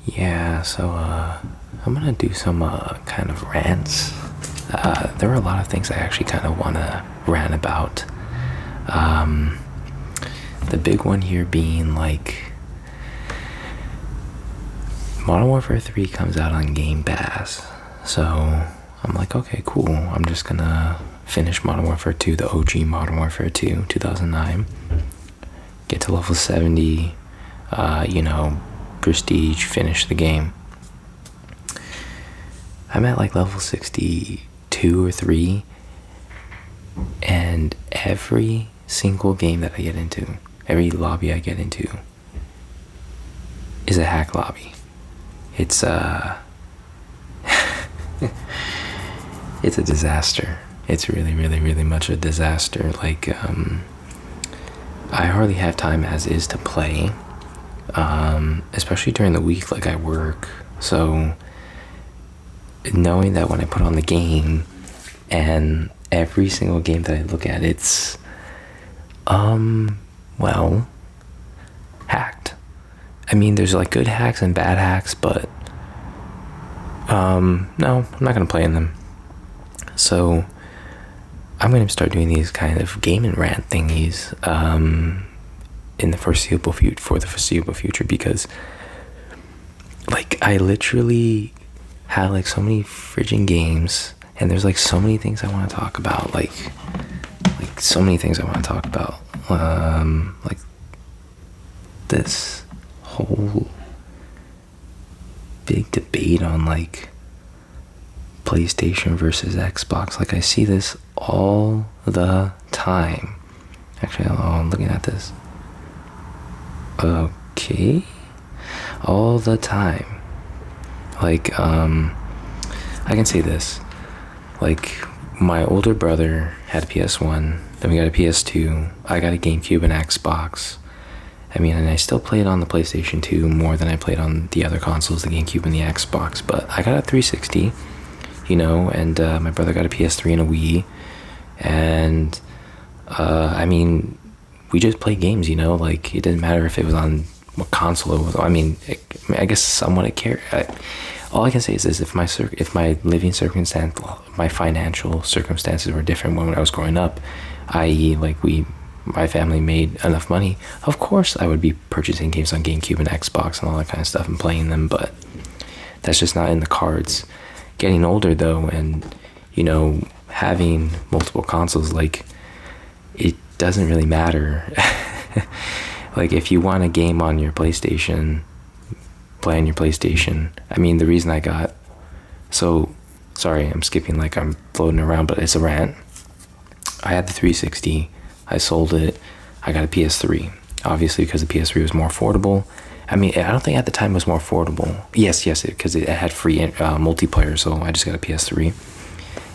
Yeah, so I'm gonna do some kind of rants. There are a lot of things I actually kind of want to rant about. Um, the big one here being like Modern Warfare 3 comes out on Game Pass. So I'm like, okay, cool. I'm just gonna finish Modern Warfare 2, the OG Modern Warfare 2, 2009. Get to level 70, prestige, finish the game. I'm at like level 62 or 3, and every single game that I get into, every lobby I get into, is a hack lobby. It's it's a disaster. It's really, really, really much a disaster. Like, I hardly have time as is to play, especially during the week. Like, I work, so knowing that when I put on the game, and every single game that I look at, it's well, hacked. I mean, there's like good hacks and bad hacks, but no, I'm not gonna play in them. So I'm gonna start doing these kind of game and rant thingies in the foreseeable future, because like I literally have like so many friggin' games, and there's like so many things I want to talk about, like so many things I want to talk about, like this whole big debate on like PlayStation versus Xbox. Like, I see this all the time. Actually, I'm looking at this. Okay. All the time. Like, I can say this. Like, my older brother had a PS1, then we got a PS2, I got a GameCube and Xbox. I mean, and I still played on the PlayStation 2 more than I played on the other consoles, the GameCube and the Xbox, but I got a 360, and my brother got a PS3 and a Wii, and, I mean, we just played games, like, it didn't matter if it was on what console it was. I mean, I guess somewhat it cared. All I can say is this: if my living circumstance, my financial circumstances were different when I was growing up, i.e., like my family made enough money, of course I would be purchasing games on GameCube and Xbox and all that kind of stuff and playing them, but that's just not in the cards. Getting older though, and having multiple consoles, like, it doesn't really matter. Like, if you want a game on your PlayStation, play on your PlayStation. I mean, the reason I got... So, sorry, I'm skipping, like, I'm floating around, but it's a rant. I had the 360. I sold it. I got a PS3. Obviously, because the PS3 was more affordable. I mean, I don't think at the time it was more affordable. Yes, because it had free multiplayer, so I just got a PS3.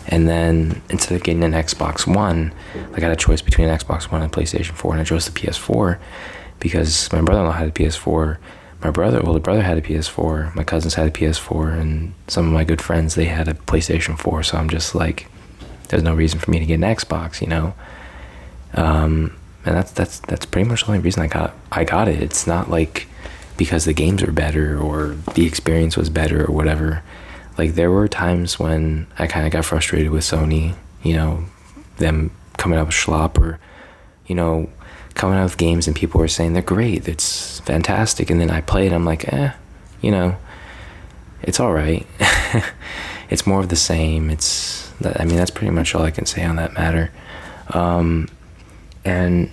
And then, instead of getting an Xbox One, I got a choice between an Xbox One and PlayStation 4, and I chose the PS4, because my brother-in-law had a PS4, my older brother had a PS4, my cousins had a PS4, and some of my good friends, they had a PlayStation 4, so I'm just like, there's no reason for me to get an Xbox, and that's pretty much the only reason I got it. It's not like because the games were better or the experience was better or whatever. Like, there were times when I kind of got frustrated with Sony, them coming out with schlop, or coming out with games and people were saying they're great, it's fantastic, and then I played, I'm like, it's all right. It's more of the same. That's pretty much all I can say on that matter. And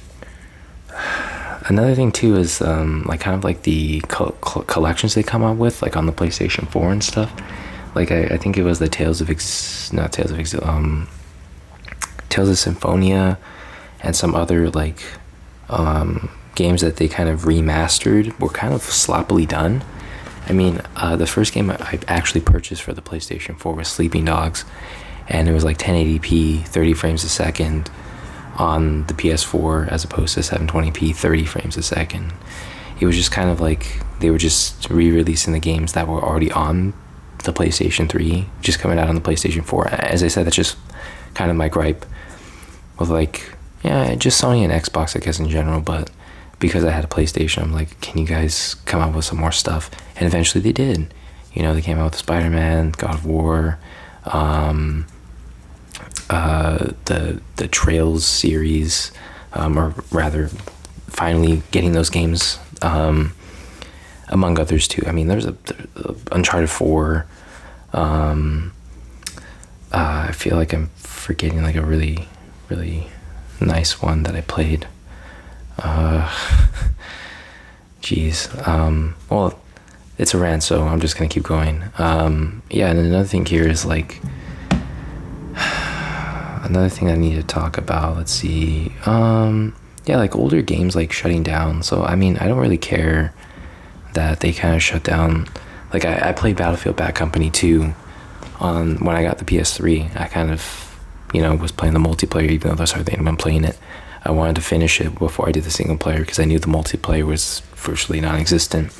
another thing too is like kind of like the collections they come out with, like on the PlayStation 4 and stuff. Like, I think it was the Tales of Symphonia and some other like games that they kind of remastered were kind of sloppily done. I mean, the first game I actually purchased for the PlayStation 4 was Sleeping Dogs, and it was like 1080p, 30 frames a second on the PS4 as opposed to 720p, 30 frames a second. It was just kind of like they were just re-releasing the games that were already on the PlayStation 3, just coming out on the PlayStation 4. As I said, that's just kind of my gripe with, like, yeah, just Sony and Xbox, I guess, in general, but because I had a PlayStation, I'm like, can you guys come out with some more stuff? And eventually they did. You know, they came out with Spider-Man, God of War, the Trails series, or rather, finally getting those games, among others too. I mean, there's a Uncharted 4. I feel like I'm forgetting like a really, really nice one that I played. Well, it's a rant, so I'm just gonna keep going. Yeah, and another thing here is like, another thing I need to talk about. Let's see. Yeah, like older games like shutting down. So I mean, I don't really care that they kind of shut down. Like I played Battlefield Bad Company 2 on when I got the PS3. I kind of, you know, was playing the multiplayer, even though that's hardly anyone playing it. I wanted to finish it before I did the single player because I knew the multiplayer was virtually non-existent.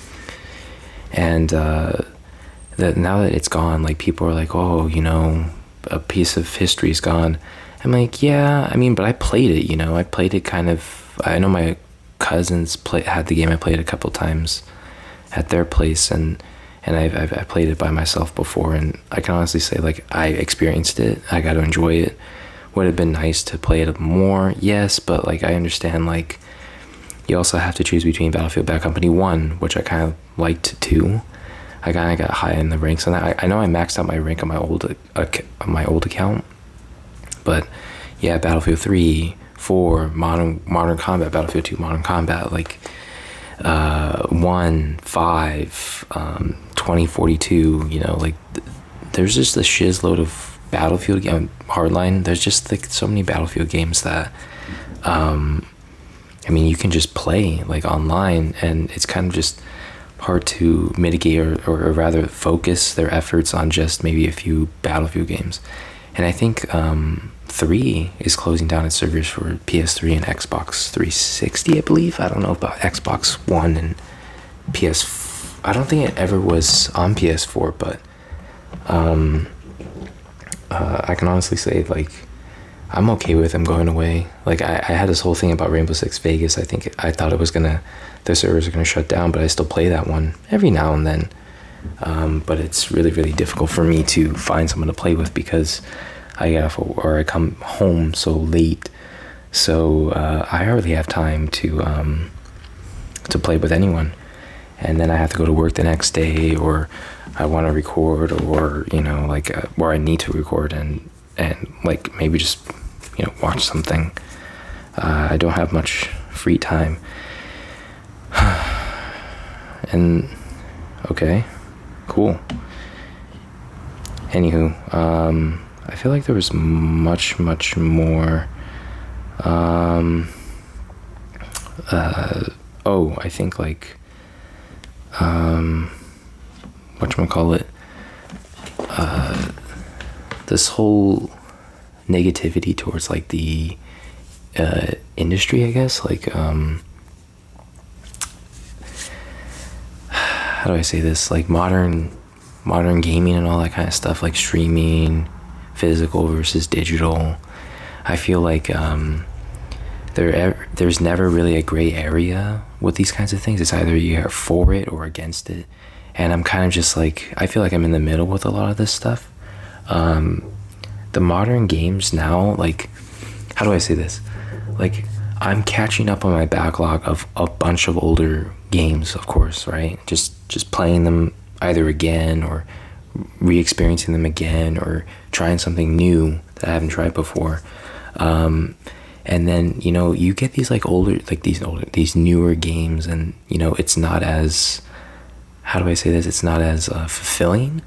And that now that it's gone, like people are like, oh, you know, a piece of history is gone. I'm like, yeah, I mean, but I played it, you know, I played it kind of. I know my cousins had the game. I played it a couple times at their place, and I played it by myself before, and I can honestly say, like, I experienced it. I got to enjoy it. Would have been nice to play it more, yes, but like I understand, like, you also have to choose between Battlefield Bad Company 1, which I kind of liked too. I kind of got high in the ranks on that. I know I maxed out my rank on my old account, but yeah, Battlefield 3, 4, Modern Combat, Battlefield 2, Modern Combat, like 1, 5, 2042, you know, like there's just a shizload of Battlefield game, Hardline. There's just like so many Battlefield games that I mean, you can just play like online, and it's kind of just hard to mitigate or rather focus their efforts on just maybe a few Battlefield games. And I think 3 is closing down its servers for PS3 and Xbox 360, I believe. I don't know about Xbox One and PS. I don't think it ever was on PS4, but I can honestly say, like, I'm okay with them going away. Like, I had this whole thing about Rainbow Six Vegas. I thought it was the servers are gonna shut down, but I still play that one every now and then. But it's really, really difficult for me to find someone to play with because I come home so late. So I hardly have time to play with anyone. And then I have to go to work the next day, or I want to record, or, you know, like where I need to record and like maybe just, you know, watch something. I don't have much free time. And okay, cool. Anywho, I feel like there was much more. I think like whatchamacallit, this whole negativity towards like the industry, I guess, like how do I say this, like modern gaming and all that kind of stuff, like streaming, physical versus digital. I feel like there's never really a gray area with these kinds of things. It's either you're for it or against it, and I'm kind of just like, I feel like I'm in the middle with a lot of this stuff. The modern games now, like, how do I say this, like, I'm catching up on my backlog of a bunch of older games, of course, right? Just playing them either again or re-experiencing them again, or trying something new that I haven't tried before. And then, you know, you get these like these newer games, and, you know, it's not as, how do I say this? It's not as fulfilling,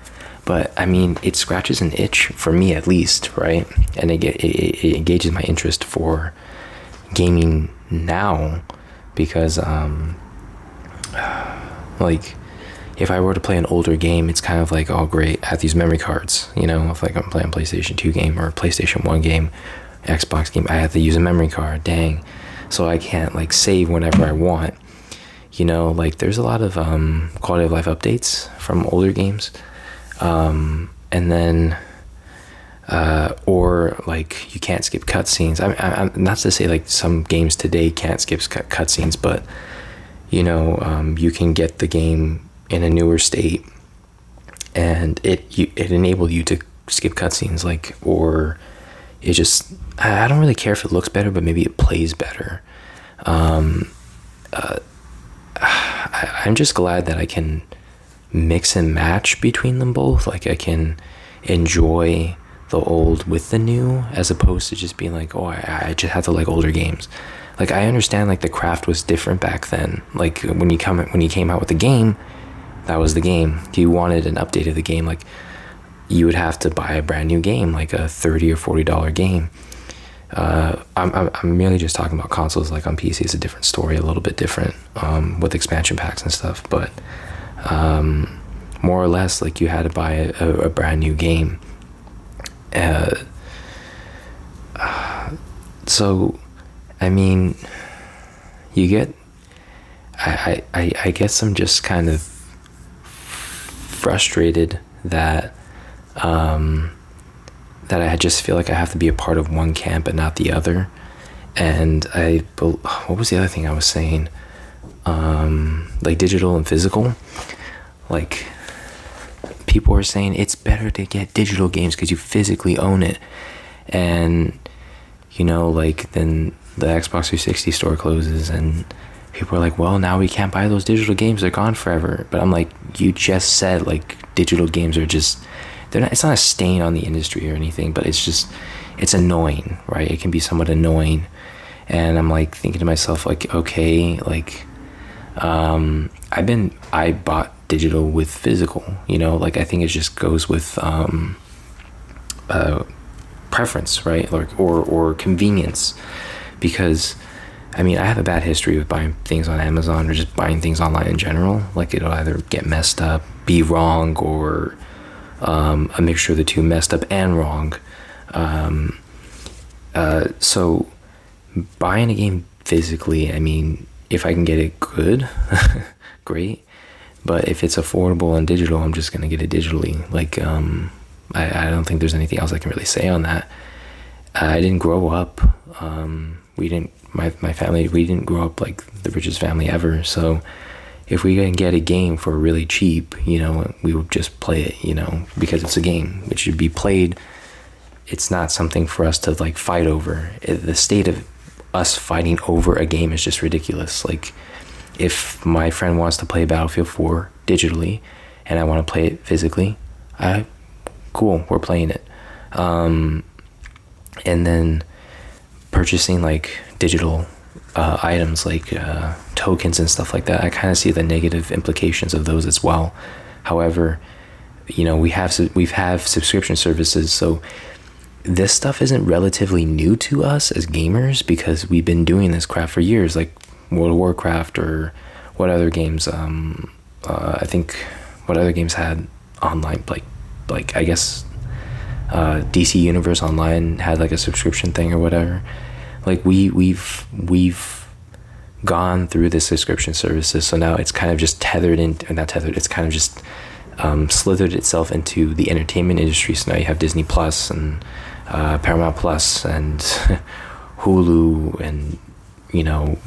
but I mean, it scratches an itch for me at least, right? And it engages my interest for gaming now, because like, if I were to play an older game, it's kind of like, oh great, I have these memory cards, you know, if like I'm playing a PlayStation 2 game or a PlayStation 1 game, Xbox game, I have to use a memory card, dang. So I can't like save whenever I want, you know, like there's a lot of quality of life updates from older games. And then or like you can't skip cutscenes. I'm not to say like some games today can't skip cutscenes, but you know, you can get the game in a newer state, and it enabled you to skip cutscenes, like, or it just, I don't really care if it looks better, but maybe it plays better. I'm just glad that I can mix and match between them both. Like I can enjoy the old with the new, as opposed to just being like, oh, I just have to like older games. Like I understand like the craft was different back then. Like when you came out with the game, that was the game. If you wanted an update of the game, like you would have to buy a brand new game, like a $30 or $40 game. I'm merely just talking about consoles. Like on PC, it's a different story, a little bit different, with expansion packs and stuff. But more or less, like you had to buy a brand new game. So, I mean, you get, I guess I'm just kind of frustrated that, that I just feel like I have to be a part of one camp and not the other. And what was the other thing I was saying? Like digital and physical. Like people are saying it's better to get digital games because you physically own it. And, you know, like then the Xbox 360 store closes and people are like, well, now we can't buy those digital games. They're gone forever. But I'm like, you just said like digital games are just, it's not a stain on the industry or anything, but it's annoying, right? It can be somewhat annoying. And I'm like thinking to myself, like, okay, like, I bought digital with physical, you know, like I think it just goes with, preference, right? Or convenience, because I mean, I have a bad history with buying things on Amazon or just buying things online in general. Like it'll either get messed up, be wrong, or a mixture of the two, messed up and wrong. So buying a game physically, I mean, if I can get it good, great. But if it's affordable and digital, I'm just gonna get it digitally. Like, I don't think there's anything else I can really say on that. I didn't grow up. My family, we didn't grow up like the richest family ever. So if we can get a game for really cheap, you know, we would just play it, you know, because it's a game. It should be played. It's not something for us to like fight over. The state of us fighting over a game is just ridiculous. Like if my friend wants to play Battlefield 4 digitally and I want to play it physically, cool, we're playing it. And then purchasing like digital items like tokens and stuff like that, I kind of see the negative implications of those as well. However, you know, we have subscription services, so this stuff isn't relatively new to us as gamers because we've been doing this crap for years, like World of Warcraft or what other games. I think what other games had online, like I guess DC Universe Online had like a subscription thing or whatever. Like we've gone through the subscription services, so now it's kind of just it's kind of just slithered itself into the entertainment industry. So now you have Disney Plus and Paramount Plus and Hulu and, you know,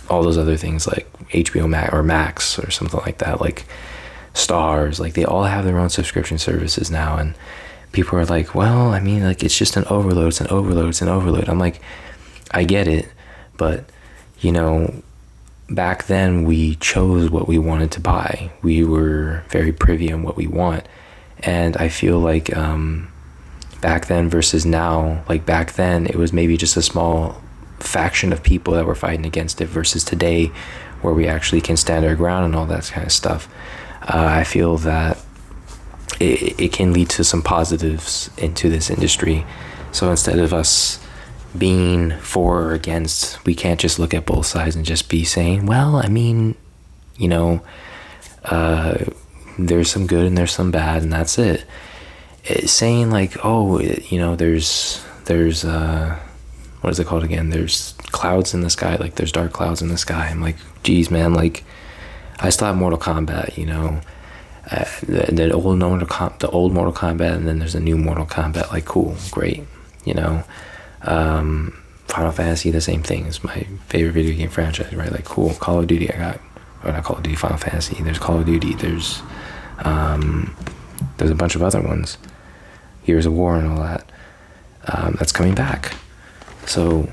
all those other things like HBO Max or something like that, like Stars. Like they all have their own subscription services now, and people are like, well, I mean, like it's just an overload. It's an overload. I'm like, I get it, but you know, back then we chose what we wanted to buy. We were very privy on what we want, and I feel like back then versus now, like back then it was maybe just a small faction of people that were fighting against it, versus today where we actually can stand our ground and all that kind of stuff. I feel that it can lead to some positives into this industry. So instead of us being for or against, we can't just look at both sides and just be saying, well, I mean, you know, there's some good and there's some bad, and that's it. It's saying like, oh, you know, there's what is it called again? There's clouds in the sky, like there's dark clouds in the sky. I'm like, geez, man, like I still have Mortal Kombat, you know. The old Mortal Kombat, and then there's a new Mortal Kombat. Like, cool, great, you know. Final Fantasy, the same thing. It's my favorite video game franchise, right? Like, cool. Call of Duty, or not Call of Duty, Final Fantasy. There's Call of Duty. There's a bunch of other ones. Gears of War and all that. That's coming back. So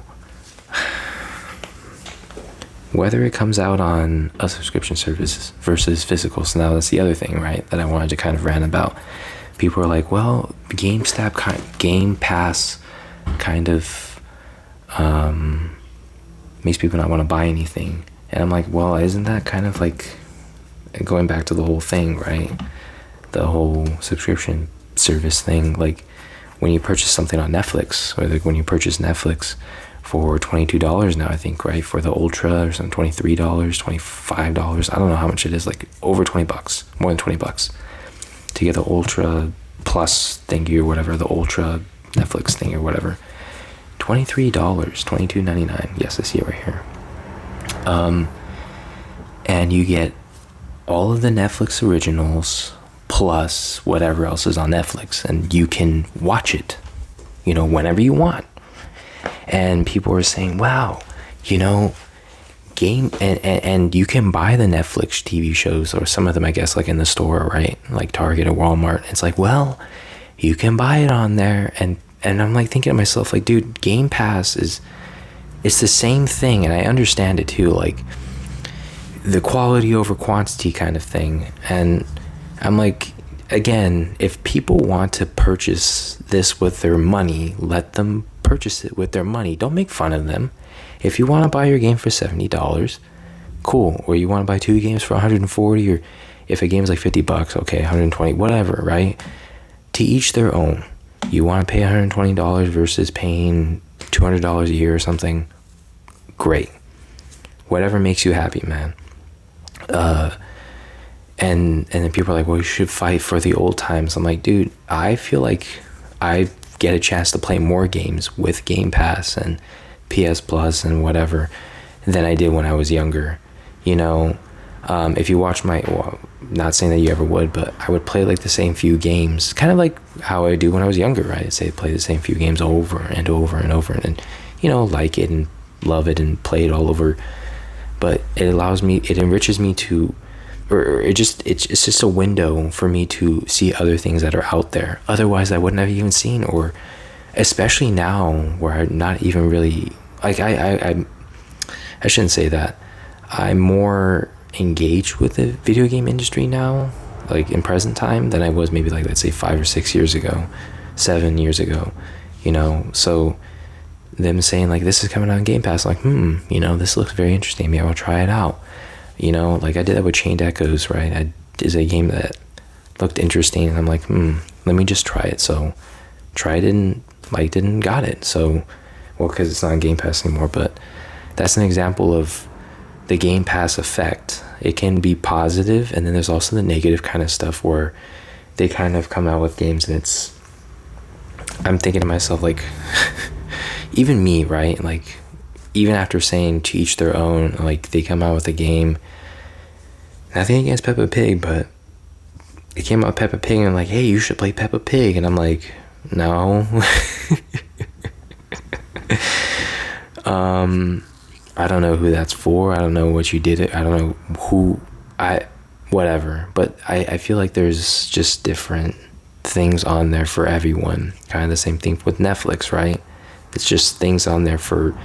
whether it comes out on a subscription service versus physical, so now that's the other thing, right, that I wanted to kind of rant about. People are like, well, Game Pass kind of makes people not want to buy anything. And I'm like, well, isn't that kind of like going back to the whole thing, right? The whole subscription service thing. Like, when you purchase something on Netflix, or like when you purchase Netflix for $22 now, I think, right, for the Ultra, or something, $23, $25, I don't know how much it is, like over $20, more than $20 to get the Ultra Plus thingy or whatever, the Ultra Netflix thing or whatever. $23, $22.99. Yes, I see it right here. And you get all of the Netflix originals plus whatever else is on Netflix, and you can watch it, you know, whenever you want. And people are saying, wow, you know, and you can buy the Netflix TV shows, or some of them, I guess, like in the store, right? Like Target or Walmart. It's like, well, you can buy it on there. And I'm like thinking to myself, like, dude, Game Pass it's the same thing. And I understand it too, like the quality over quantity kind of thing. And I'm like, again, if people want to purchase this with their money, let them purchase it with their money. Don't make fun of them. If you want to buy your game for $70, cool. Or you want to buy 2 games for $140, or if a game's like $50, okay, $120, whatever, right? To each their own. You want to pay $120 versus paying $200 a year or something, great. Whatever makes you happy, man. And then people are like, well, you should fight for the old times. I'm like, dude, I feel like I get a chance to play more games with Game Pass and PS Plus and whatever than I did when I was younger. You know, if you watch well, not saying that you ever would, but I would play like the same few games, kind of like how I do when I was younger, right? I'd say play the same few games over and over and over, and you know, like it and love it and play it all over. But it enriches me to, or it's just a window for me to see other things that are out there. Otherwise, I wouldn't have even seen, or especially now where I'm not even really, like, I shouldn't say that. I'm more engaged with the video game industry now, like in present time, than I was maybe like, let's say 5 or 6 years ago, 7 years ago, you know. So them saying like, this is coming on Game Pass, like, you know, this looks very interesting, maybe I'll try it out. You know, like I did that with Chained Echoes, right? I did a game that looked interesting, and I'm like, let me just try it. So tried it and liked it and got it. So, well, because it's not on Game Pass anymore, but that's an example of the Game Pass effect. It can be positive, and then there's also the negative kind of stuff where they kind of come out with games and I'm thinking to myself, like, even me, right? Like, even after saying to each their own, like, they come out with a game, nothing against Peppa Pig, but it came out with Peppa Pig, and I'm like, hey, you should play Peppa Pig. And I'm like, no. I don't know who that's for. I don't know what you did it. I don't know whatever. But I feel like there's just different things on there for everyone. Kind of the same thing with Netflix, right? It's just things on there for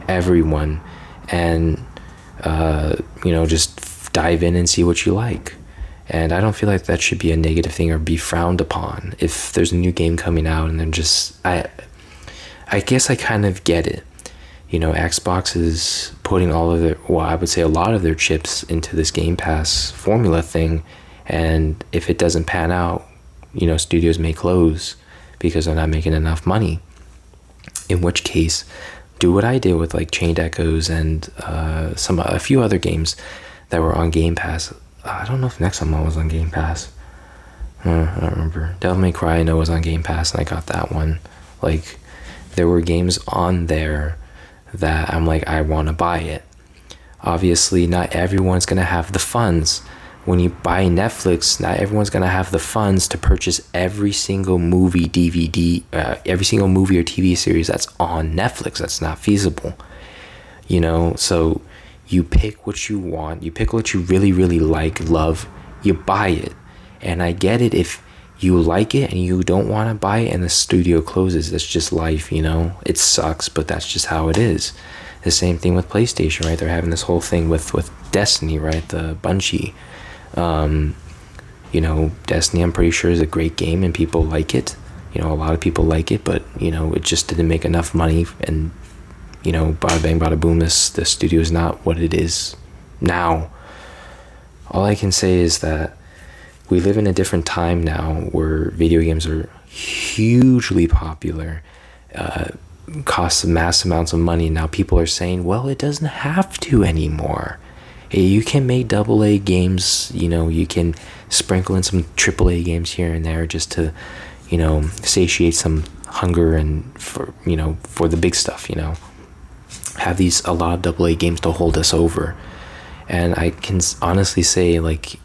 everyone. And, you know, just dive in and see what you like. And I don't feel like that should be a negative thing or be frowned upon. If there's a new game coming out and then just, I guess I kind of get it. You know, Xbox is putting all of their, well, I would say a lot of their chips into this Game Pass formula thing. And if it doesn't pan out, you know, studios may close because they're not making enough money. In which case, do what I did with like Chained Echoes and a few other games that were on Game Pass. I don't know if Nexomon was on Game Pass. I don't remember. Devil May Cry, I know, was on Game Pass, and I got that one. Like, there were games on there that I'm like, I want to buy it. Obviously, not everyone's going to have the funds when you buy Netflix, not everyone's gonna have the funds to purchase every single movie DVD, every single movie or TV series that's on Netflix. That's not feasible, you know. So you pick what you want, you pick what you really, really like, love, you buy it. And I get it if you like it and you don't want to buy it and the studio closes. That's just life, you know. It sucks, but that's just how it is. The same thing with PlayStation, right? They're having this whole thing with Destiny, right? The Bungie, you know, Destiny, I'm pretty sure is a great game and people like it. You know, a lot of people like it, but you know, it just didn't make enough money. And you know, bada bang, bada boom, the studio is not what it is now. All I can say is that we live in a different time now where video games are hugely popular, costs mass amounts of money. Now people are saying, well, it doesn't have to anymore. You can make AA games, you know, you can sprinkle in some AAA games here and there just to, you know, satiate some hunger and for, you know, for the big stuff, you know. Have a lot of AA games to hold us over. And I can honestly say, like,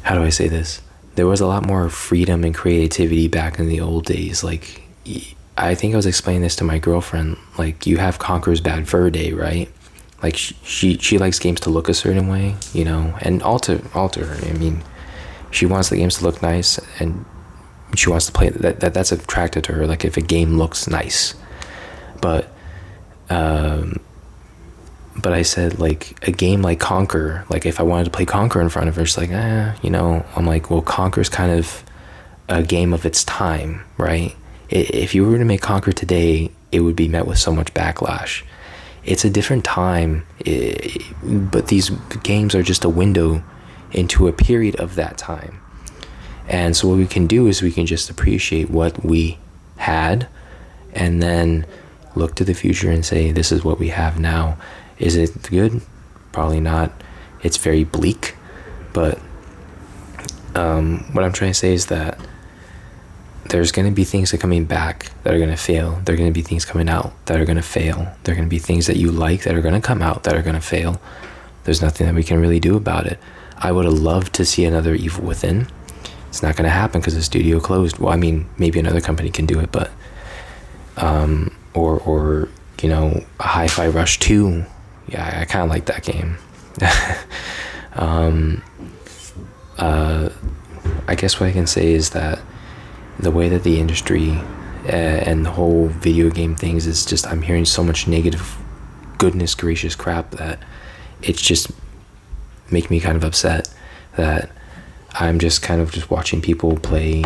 how do I say this? There was a lot more freedom and creativity back in the old days. Like, I think I was explaining this to my girlfriend. Like, you have Conker's Bad Fur Day, right? Like, she likes games to look a certain way, you know, and alter her. I mean, she wants the games to look nice, and she wants to play that's attracted to her. Like, if a game looks nice, but I said, like, a game like Conker, like, if I wanted to play Conker in front of her, she's like, you know. I'm like, well, Conker's kind of a game of its time, right? If you were to make Conker today, it would be met with so much backlash. It's a different time, but these games are just a window into a period of that time. And so what we can do is we can just appreciate what we had and then look to the future and say, this is what we have now. Is it good? Probably not. It's very bleak. But what I'm trying to say is that there's going to be things that are coming back that are going to fail. There are going to be things coming out that are going to fail. There are going to be things that you like that are going to come out that are going to fail. There's nothing that we can really do about it. I would have loved to see another Evil Within. It's not going to happen because the studio closed. Well, I mean, maybe another company can do it, but or you know, a Hi-Fi Rush 2. Yeah, I kind of like that game. I guess what I can say is that the way that the industry and the whole video game things is just, I'm hearing so much negative, goodness gracious crap that it's just making me kind of upset that I'm just kind of just watching people play,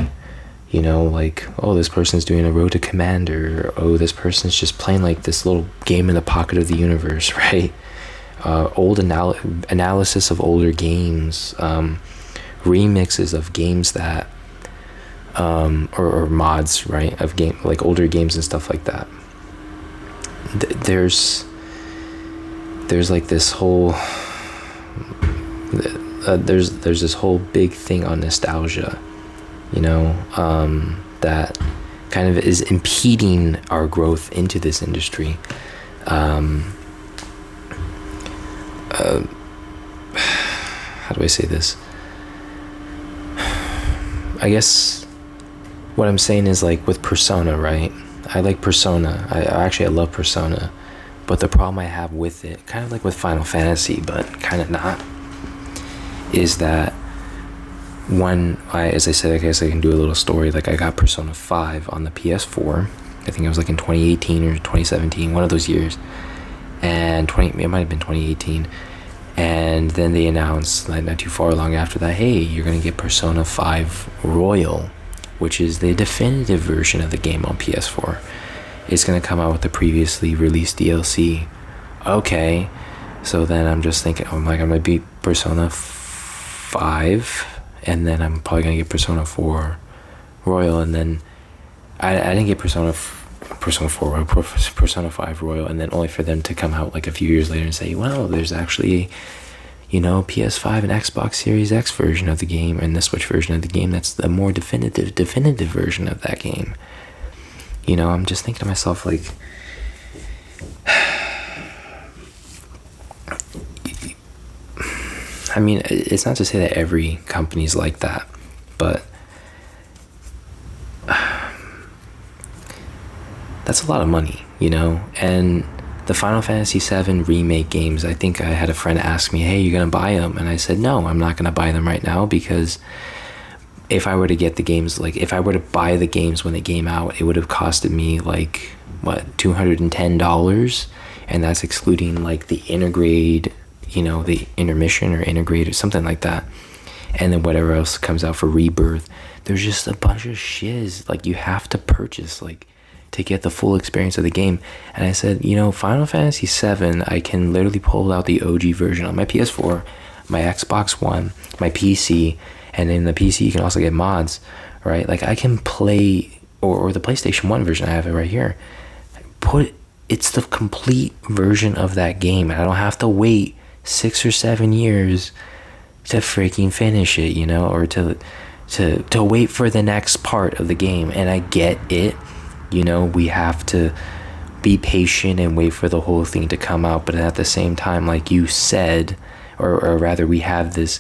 you know, like, oh, this person's doing a Road to Commander, or, oh, this person's just playing like this little game in the pocket of the universe, right? Old analysis of older games, remixes of games that or mods, right, of game, like older games and stuff like that. There's like this whole there's this whole big thing on nostalgia, you know, that kind of is impeding our growth into this industry. How do I say this? I guess what I'm saying is, like, with Persona, right? I like Persona. I love Persona. But the problem I have with it, kind of like with Final Fantasy, but kind of not, is that as I said, I guess I can do a little story. Like, I got Persona 5 on the PS4. I think it was like in 2018 or 2017, one of those years. And it might have been 2018. And then they announced, like, not too far along after that, hey, you're going to get Persona 5 Royal, which is the definitive version of the game on PS4. It's going to come out with the previously released DLC. Okay. So then I'm just thinking, I'm going to beat Persona 5, and then I'm probably going to get Persona 4 Royal, and then I didn't get Persona 4 Royal, Persona 5 Royal, and then only for them to come out like a few years later and say, well, there's actually, you know, PS5 and Xbox Series X version of the game and the Switch version of the game that's the more definitive version of that game. You know, I'm just thinking to myself, like, I mean, it's not to say that every company's like that, but that's a lot of money, you know? And the Final Fantasy VII remake games, I think I had a friend ask me, hey, you're going to buy them? And I said, no, I'm not going to buy them right now, because if I were to get the games, like if I were to buy the games when they came out, it would have costed me like, what, $210? And that's excluding like the intergrade, you know, the intermission or integrate or something like that. And then whatever else comes out for Rebirth. There's just a bunch of shiz like you have to purchase, like, to get the full experience of the game. And I said, you know, Final Fantasy VII, I can literally pull out the OG version on my PS4, my Xbox One, my PC, and in the PC you can also get mods, right? Like I can play, or the PlayStation 1 version, I have it right here. It's the complete version of that game, and I don't have to wait 6 or 7 years to freaking finish it, you know, or to wait for the next part of the game. And I get it. You know, we have to be patient and wait for the whole thing to come out. But at the same time, like you said, or rather we have this,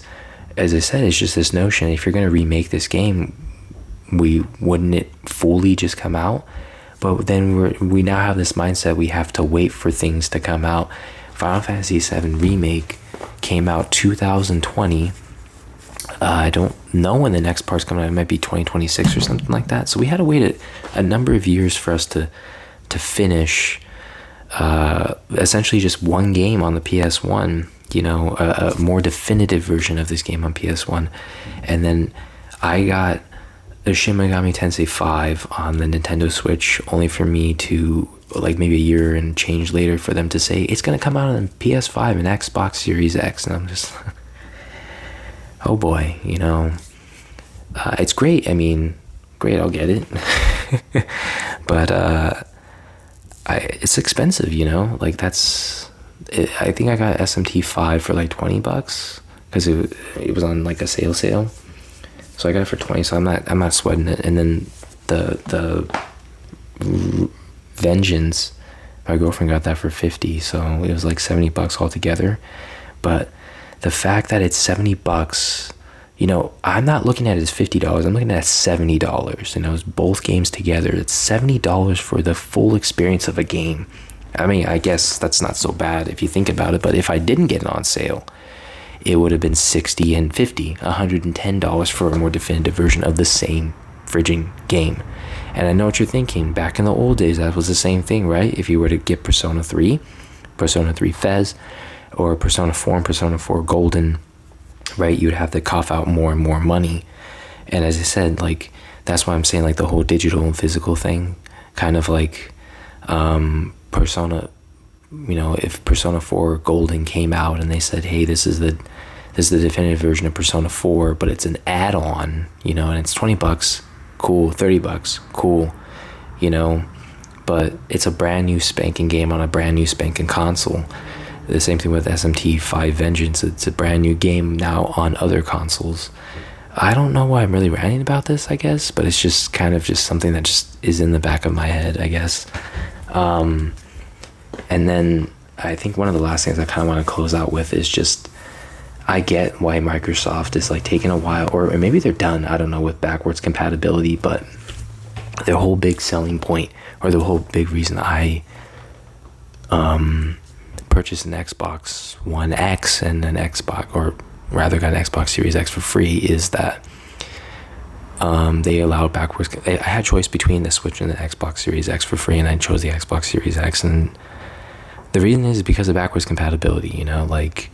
as I said, it's just this notion, if you're going to remake this game, wouldn't it fully just come out? But then we now have this mindset, we have to wait for things to come out. Final Fantasy VII Remake came out 2020. I don't know when the next part's coming out. It might be 2026 or something like that. So we had to wait a number of years for us to finish essentially just one game on the PS1, you know, a more definitive version of this game on PS1. And then I got the Shin Megami Tensei 5 on the Nintendo Switch, only for me to, like, maybe a year and change later for them to say it's going to come out on PS5 and Xbox Series X. And I'm just oh boy, you know, it's great. I mean, great, I'll get it. But it's expensive, you know, like I think I got SMT5 for like $20 because it was on like a sale. So I got it for 20, so I'm not sweating it. And then the Vengeance, my girlfriend got that for 50, so it was like $70 altogether. But the fact that it's $70, you know, I'm not looking at it as $50. I'm looking at it as $70. You know, it's both games together. It's $70 for the full experience of a game. I mean, I guess that's not so bad if you think about it. But if I didn't get it on sale, it would have been $60 and $50, $110 for a more definitive version of the same friggin' game. And I know what you're thinking. Back in the old days, that was the same thing, right? If you were to get Persona 3 Fez, or Persona 4 and Persona 4 Golden, right, you'd have to cough out more and more money. And as I said, like, that's why I'm saying, like, the whole digital and physical thing, kind of like Persona, you know, if Persona 4 Golden came out and they said, hey, this is the definitive version of Persona 4, but it's an add-on, you know, and it's $20, cool, $30, cool, you know, but it's a brand new spanking game on a brand new spanking console. The same thing with SMT5 Vengeance. It's a brand new game now on other consoles. I don't know why I'm really ranting about this, I guess, but it's just kind of just something that just is in the back of my head, I guess. And then I think one of the last things I kind of want to close out with is just, I get why Microsoft is like taking a while, or maybe they're done, I don't know, with backwards compatibility, but their whole big selling point, or the whole big reason I purchased an Xbox One X and an Xbox, or rather got an Xbox Series X for free, is that they allowed backwards. I had a choice between the Switch and the Xbox Series X for free, and I chose the Xbox Series X. And the reason is because of backwards compatibility. You know, like,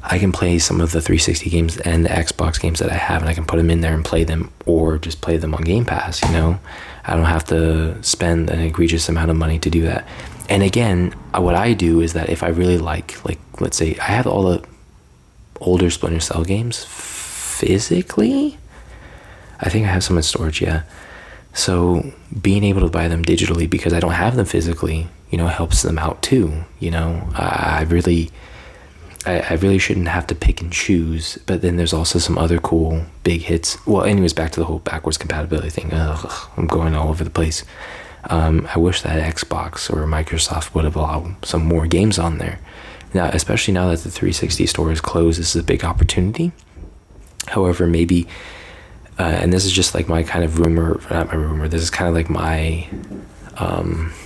I can play some of the 360 games and the Xbox games that I have, and I can put them in there and play them, or just play them on Game Pass. You know, I don't have to spend an egregious amount of money to do that. And again, what I do is that if I really like, let's say I have all the older Splinter Cell games physically, I think I have some in storage, yeah. So being able to buy them digitally, because I don't have them physically, you know, helps them out too. You know, I really shouldn't have to pick and choose. But then there's also some other cool big hits. Well, anyways, back to the whole backwards compatibility thing. I'm going all over the place. I wish that Xbox or Microsoft would have allowed some more games on there, Now, especially now that the 360 store is closed, this is a big opportunity. However, maybe, and this is just like my kind of not my rumor, this is kind of like my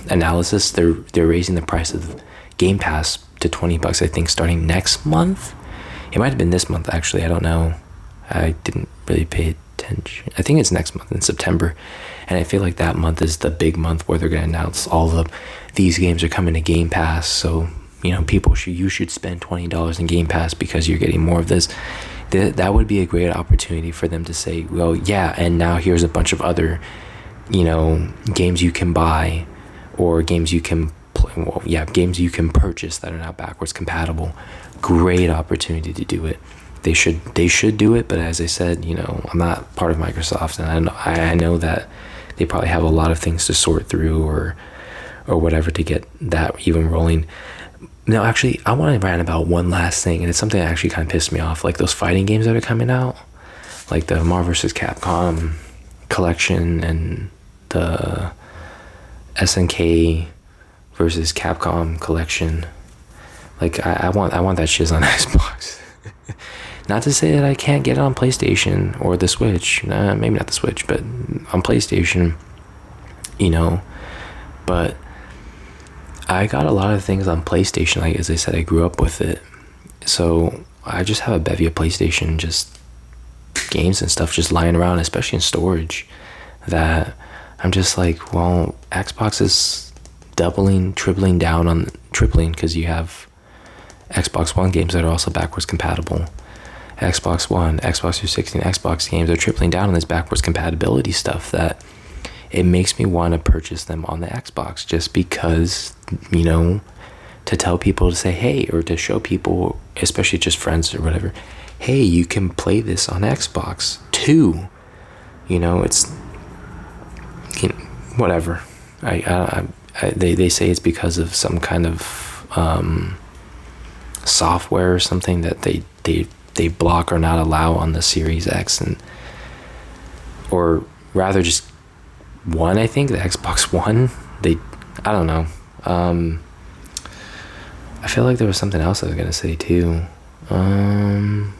analysis. They're raising the price of Game Pass to $20, I think, starting next month. It might have been this month, actually. I don't know. I didn't really pay attention. I think it's next month in September. And I feel like that month is the big month where they're going to announce all of these games are coming to Game Pass. So, you know, you should spend $20 in Game Pass because you're getting more of this. That would be a great opportunity for them to say, well, yeah, and now here's a bunch of other, you know, games you can buy or games you can play. Well, yeah, games you can purchase that are now backwards compatible. Great opportunity to do it. They should do it, but as I said, you know, I'm not part of Microsoft, and I know that they probably have a lot of things to sort through or whatever to get that even rolling. No, actually, I want to rant about one last thing, and it's something that actually kind of pissed me off. Like those fighting games that are coming out, like the Marvel vs. Capcom collection and the SNK versus Capcom collection. Like I want that shiz on Xbox. Not to say that I can't get it on PlayStation or the Switch. Maybe not the Switch, but on PlayStation, you know. But I got a lot of things on PlayStation. Like, as I said, I grew up with it. So I just have a bevy of PlayStation just games and stuff just lying around, especially in storage, that I'm just like, well, Xbox is tripling because you have Xbox One games that are also backwards compatible. Xbox One, Xbox 360, and Xbox games are tripling down on this backwards compatibility stuff that it makes me want to purchase them on the Xbox just because, you know, to tell people to say, hey, or to show people, especially just friends or whatever, hey, you can play this on Xbox too. You know, it's, you know, whatever. They say it's because of some kind of software or something that they block or not allow on the Series X, or rather just one, I think, the Xbox One. I don't know. I feel like there was something else I was going to say too. I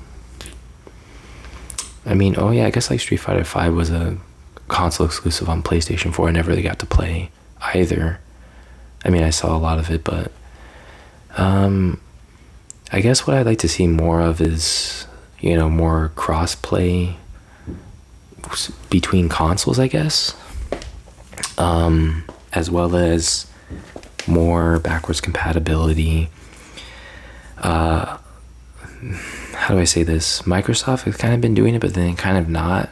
mean, oh yeah, I guess like Street Fighter 5 was a console exclusive on PlayStation 4. I never really got to play either. I mean, I saw a lot of it, but I guess what I'd like to see more of is, you know, more cross-play between consoles, I guess, as well as more backwards compatibility. How do I say this? Microsoft has kind of been doing it, but then kind of not.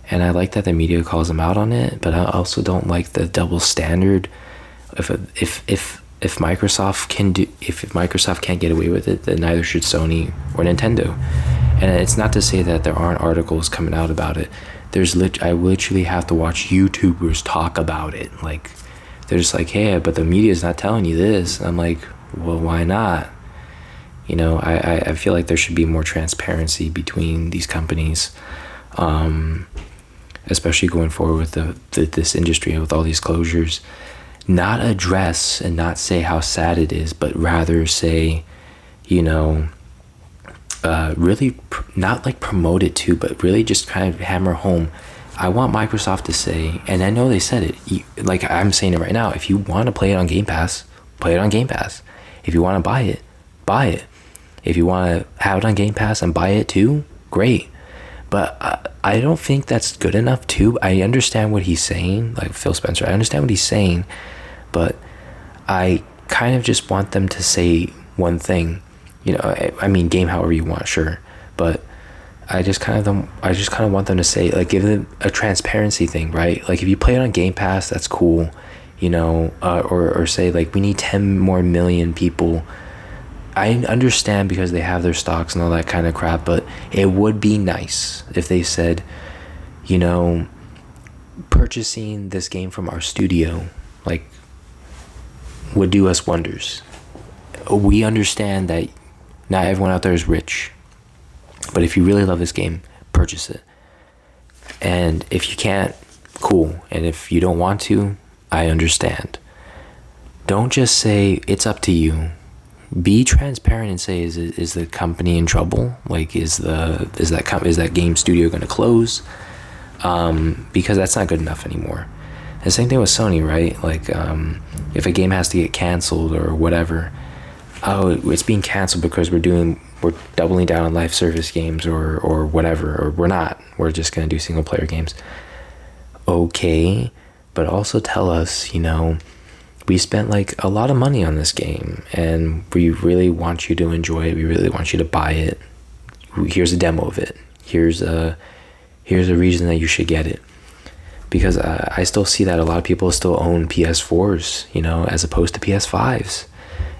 And I like that the media calls them out on it, but I also don't like the double standard. If Microsoft can't get away with it, then neither should Sony or Nintendo. And it's not to say that there aren't articles coming out about it. I literally have to watch YouTubers talk about it. Like, they're just like, hey, but the media's not telling you this. And I'm like, well, why not? You know, I feel like there should be more transparency between these companies, especially going forward with this industry with all these closures. Not address and not say how sad it is, but rather say, you know, really not like promote it too, but really just kind of hammer home. I want Microsoft to say, and I know they said it, like I'm saying it right now, if you want to play it on Game Pass, play it on Game Pass. If you want to buy it, buy it. If you want to have it on Game Pass and buy it too, great. But I don't think that's good enough too. I understand what he's saying, like Phil Spencer, I understand what he's saying, but I kind of just want them to say one thing. You know, I mean, game however you want, sure, but I just kind of want them to say, like, give them a transparency thing, right? Like, if you play it on Game Pass, that's cool, you know, or say like we need 10 more million people. I understand because they have their stocks and all that kind of crap, but it would be nice if they said, you know, purchasing this game from our studio, like, would do us wonders. We understand that not everyone out there is rich, but if you really love this game, purchase it. And if you can't, cool. And if you don't want to, I understand. Don't just say it's up to you. be transparent and say, is the company in trouble? Like, is that game studio going to close? Because that's not good enough anymore. The same thing with Sony, right? Like, if a game has to get canceled or whatever, oh, it's being canceled because we're doubling down on live service games or whatever, or we're not. We're just going to do single player games. Okay, but also tell us, we spent like a lot of money on this game and we really want you to enjoy it. We really want you to buy it. Here's a demo of it. Here's a reason that you should get it. Because I still see that a lot of people still own PS4s, as opposed to PS5s.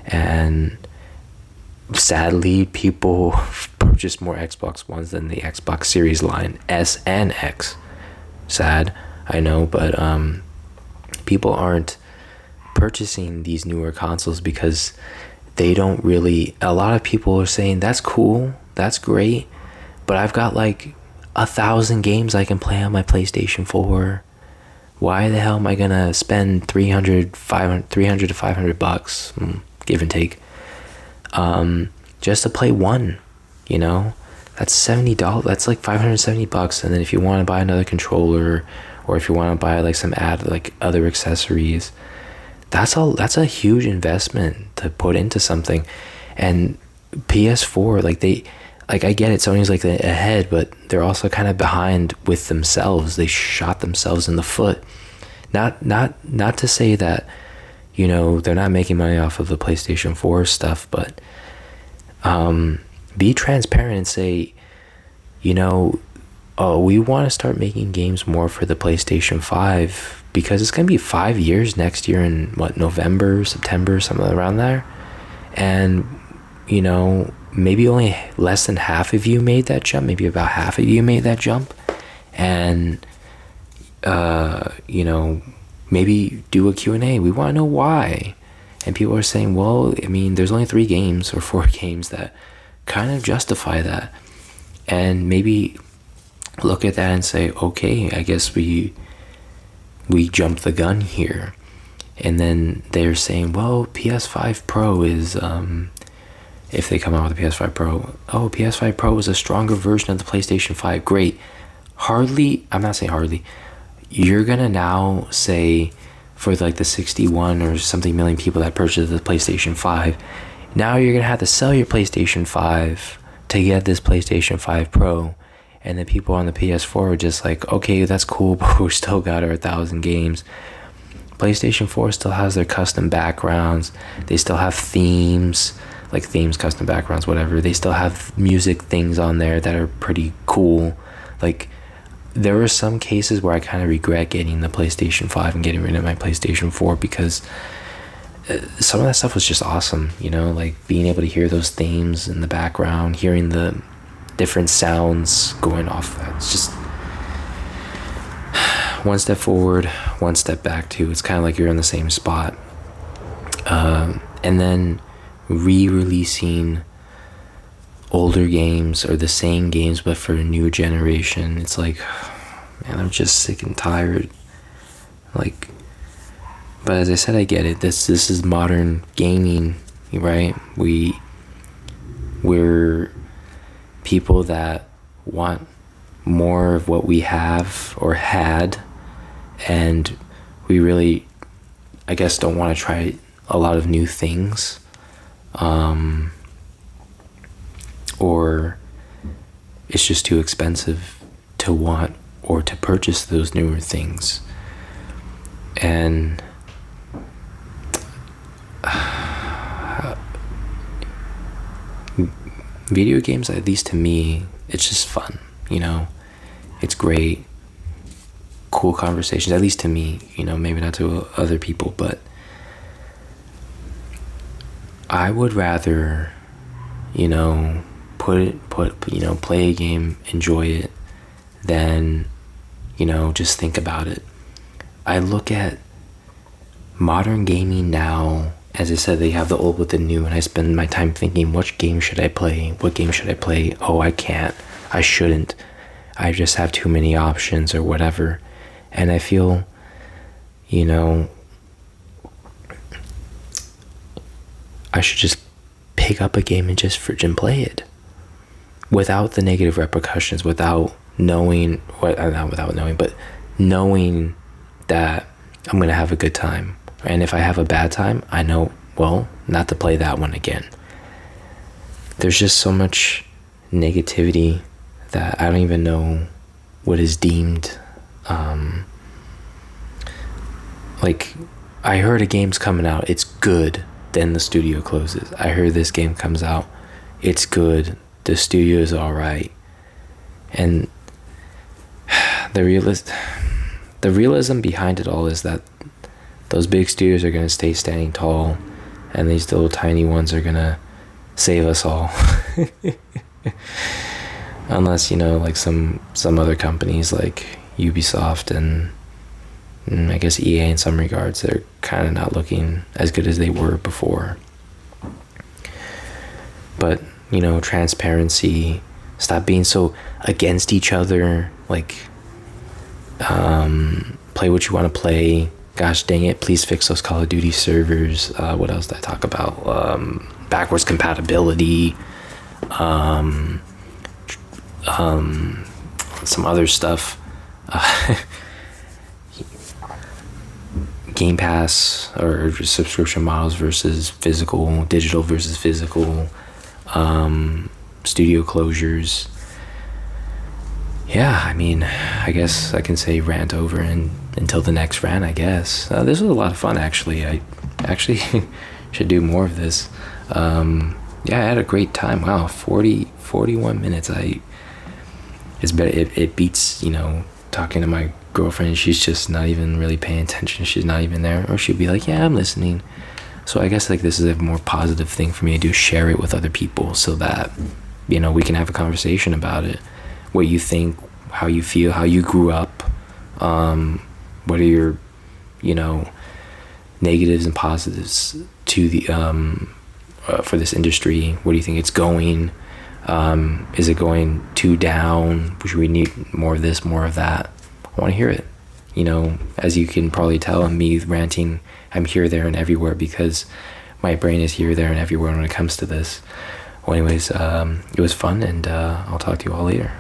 And sadly, people purchase more Xbox Ones than the Xbox Series line, S and X. Sad, I know, but people aren't purchasing these newer consoles because they don't really. A lot of people are saying, that's cool, that's great, but I've got like 1,000 games I can play on my PlayStation 4. Why the hell am I gonna spend $300 to $500, give and take, just to play one? That's $70. That's like $570. And then if you want to buy another controller, or if you want to buy like some other accessories, that's a huge investment to put into something. And PS4, I get it, Sony's like ahead, but they're also kind of behind with themselves. They shot themselves in the foot. Not to say that, they're not making money off of the PlayStation 4 stuff, but be transparent and say, we want to start making games more for the PlayStation 5 because it's going to be 5 years next year in November, September, something around there. And, maybe only less than half of you made that jump, maybe about half of you made that jump. And, maybe do a Q&A. We want to know why. And people are saying, well, there's only 3 games or 4 games that kind of justify that. And maybe look at that and say, okay, I guess we jumped the gun here. And then they're saying, well, PS5 Pro is, if they come out with a PS5 Pro, PS5 Pro is a stronger version of the PlayStation 5. Great. I'm not saying hardly. You're going to now say, for like the 61 or something million people that purchased the PlayStation 5, now you're going to have to sell your PlayStation 5 to get this PlayStation 5 Pro. And the people on the PS4 are just like, okay, that's cool, but we still got our 1,000 games. PlayStation 4 still has their custom backgrounds. They still have themes, custom backgrounds, whatever. They still have music things on there that are pretty cool. Like, there were some cases where I kind of regret getting the PlayStation 5 and getting rid of my PlayStation 4 because some of that stuff was just awesome, being able to hear those themes in the background, hearing the different sounds going off. It's just one step forward, one step back too. It's kind of like you're in the same spot. And then re-releasing older games or the same games but for a new generation. It's like, man, I'm just sick and tired. But as I said, I get it. This is modern gaming, right? We're people that want more of what we have or had, and we really, I guess, don't want to try a lot of new things. Or it's just too expensive to want or to purchase those newer things. And video games, at least to me, it's just fun, it's great, cool conversations, at least to me, maybe not to other people, but I would rather, play a game, enjoy it, than, just think about it. I look at modern gaming now, as I said, they have the old with the new, and I spend my time thinking, what game should I play? What game should I play? Oh, I can't. I shouldn't. I just have too many options or whatever. And I feel, I should just pick up a game and just friggin' play it without the negative repercussions, without knowing not without knowing, but knowing that I'm gonna have a good time. And if I have a bad time, I know, well, not to play that one again. There's just so much negativity that I don't even know what is deemed. Like, I heard a game's coming out, it's good, then the studio closes. I heard this game comes out, it's good, the studio is alright. And the realism behind it all is that those big studios are going to stay standing tall, and these little tiny ones are going to save us all. Unless, like some other companies like Ubisoft and I guess EA in some regards, they're kind of not looking as good as they were before. But, transparency, stop being so against each other, like, play what you want to play. Gosh dang it, please fix those Call of Duty servers. What else did I talk about? Backwards compatibility, some other stuff. Game Pass or subscription models versus digital versus physical, studio closures. Yeah, I guess I can say rant over until the next rant, I guess. This was a lot of fun, actually. I actually should do more of this. Yeah, I had a great time. Wow, 41 minutes. It beats, talking to my girlfriend. She's just not even really paying attention. She's not even there. Or she'd be like, yeah, I'm listening. So I guess this is a more positive thing for me to do, share it with other people so that, we can have a conversation about it. What you think, how you feel, how you grew up, what are your, negatives and positives to the for this industry. What do you think it's going? Is it going too down? Should we need more of this, more of that? I want to hear it. As you can probably tell, I'm me ranting. I'm here, there, and everywhere because my brain is here, there, and everywhere when it comes to this. Well, anyways, it was fun, and I'll talk to you all later.